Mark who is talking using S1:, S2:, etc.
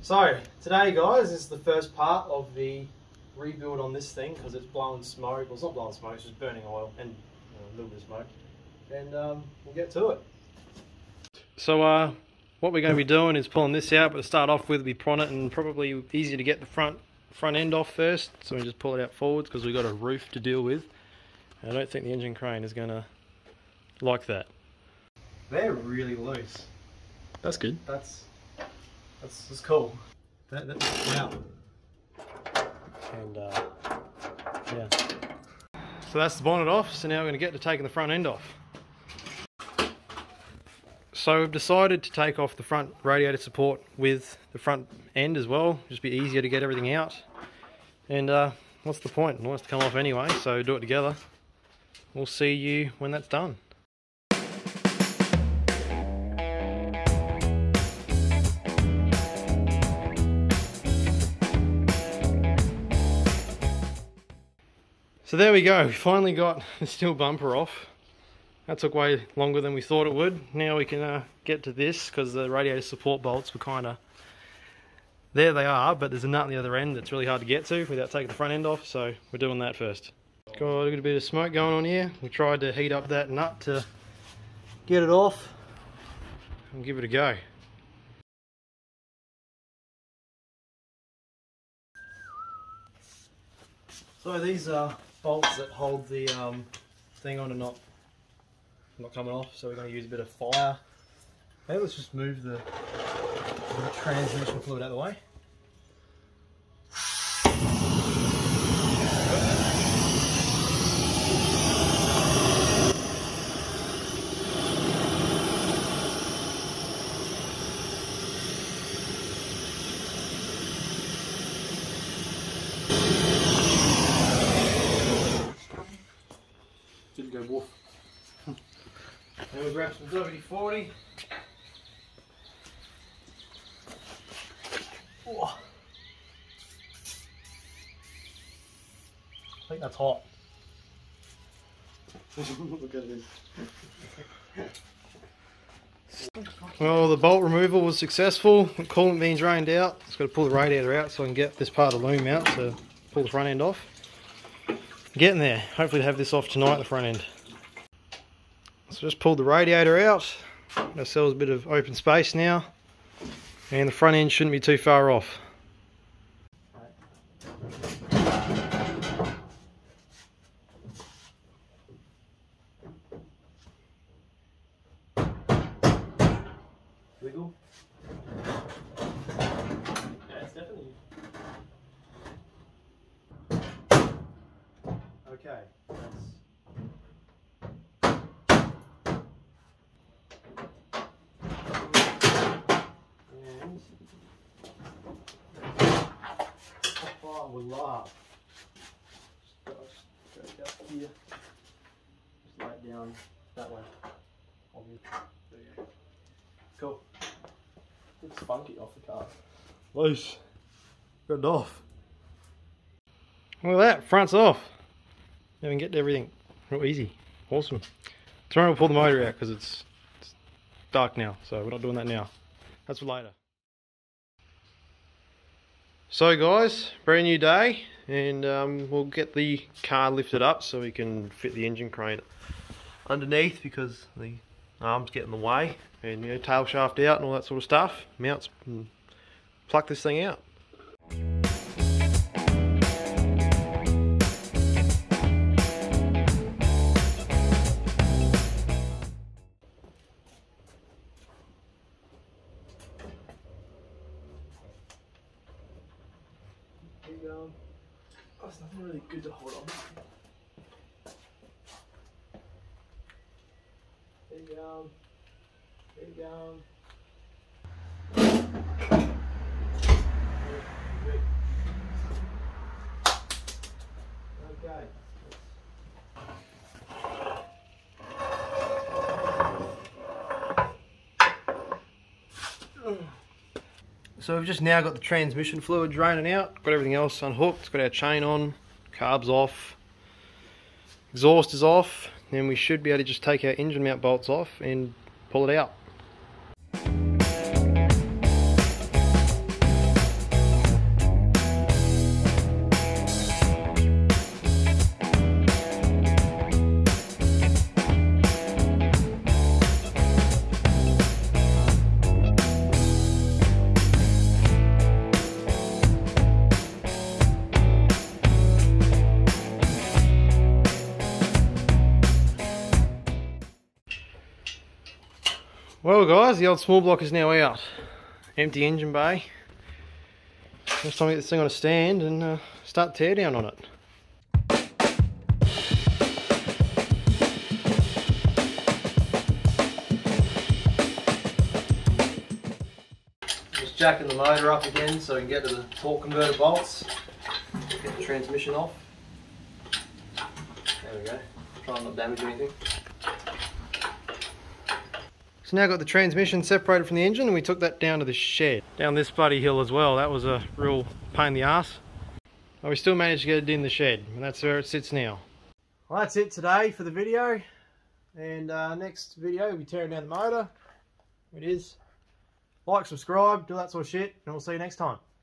S1: So today guys, this is the first part of the rebuild on this thing because it's blowing smoke. Well, it's not blowing smoke, it's just burning oil and a little bit of smoke. And we'll get to it. So what we're going to be doing is pulling this out, but to start off with we prod it, and probably easier to get the front end off first. So we just pull it out forwards because we've got a roof to deal with. And I don't think the engine crane is going to like that. They're really loose. That's good. That's cool. Wow. And yeah. So that's the bonnet off. So now we're going to get to taking the front end off. So we've decided to take off the front radiator support with the front end as well. Just be easier to get everything out. And what's the point? It wants to come off anyway, so do it together. We'll see you when that's done. So there we go, we finally got the steel bumper off. That took way longer than we thought it would. Now we can get to this because the radiator support bolts were kind of... There they are, but there's a nut on the other end that's really hard to get to without taking the front end off, so we're doing that first. Got a little bit of smoke going on here. We tried to heat up that nut to get it off and give it a go. So these are bolts that hold the thing on and not coming off, so we're going to use a bit of fire. Okay, let's just move the transmission fluid out of the way. Didn't go woof. Then we grab some WD-40. Oh. I think that's hot. Look at this. Well, the bolt removal was successful. The coolant being drained out. Just got to pull the radiator out so I can get this part of the loom out to pull the front end off. Getting there. Hopefully to have this off tonight, the front end. So just pulled the radiator out. Got ourselves a bit of open space now. And the front end shouldn't be too far off. Wiggle. Yeah, it's definitely... Okay, and how far will laugh? Just go up here, just lay it down that way. There you go. Cool. It's funky off the car. Loose. Got it off. Look at that, front's off. Now we can get to everything real easy. Awesome. Tomorrow we'll pull the motor out because it's dark now, so we're not doing that now. That's for later. So guys, brand new day, and we'll get the car lifted up so we can fit the engine crane underneath because the arms get in the way, and you know, tail shaft out and all that sort of stuff. Mounts and pluck this thing out. Oh, it's nothing really good to hold on. There you go. There you go. Okay. So we've just now got the transmission fluid draining out, got everything else unhooked, got our chain on, carbs off, exhaust is off, then we should be able to just take our engine mount bolts off and pull it out. Well guys, the old small block is now out. Empty engine bay. Next time I get this thing on a stand and start tear down on it. Just jacking the motor up again so I can get to the torque converter bolts. Get the transmission off. There we go. Try and not damage anything. So now I've got the transmission separated from the engine, and we took that down to the shed. Down this bloody hill as well. That was a real pain in the ass. But we still managed to get it in the shed, and that's where it sits now. Well, that's it today for the video. And next video we'll be tearing down the motor. It is. Like, subscribe, do that sort of shit, and we'll see you next time.